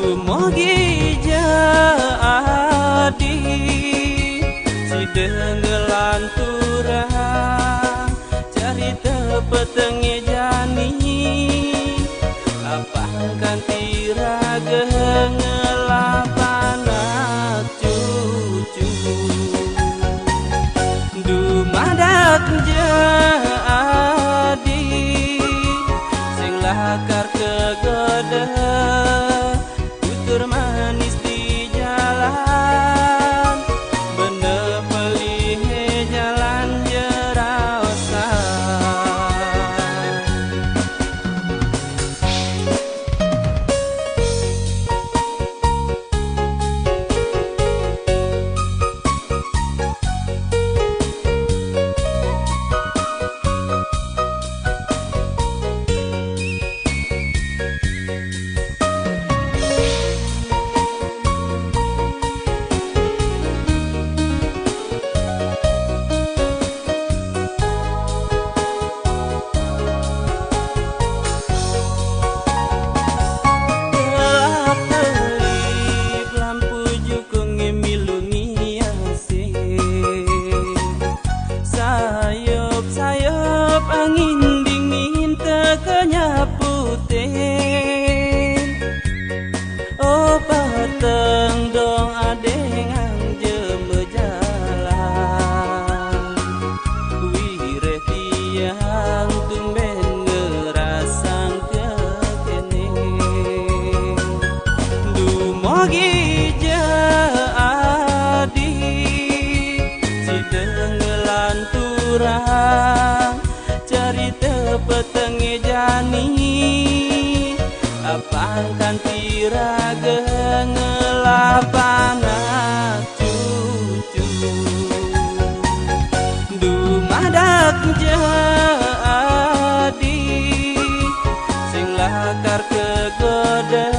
Mogi jadi si denggelan turang carita petengi jani apangkan tiraga ngelapan anak cucu dumadak jadi sing lakar kegoda manis di jalan bener pelih jalan jerawasan angin dingin kenyaputin oh pateng dong adengang jeme jalan wireh tiang tumben ngerasang kekene dumogi jadi si denggelan turang carita petengi jani apangkan tiraga ngelapan anak cucu dumadak jadi sing lakar kegoda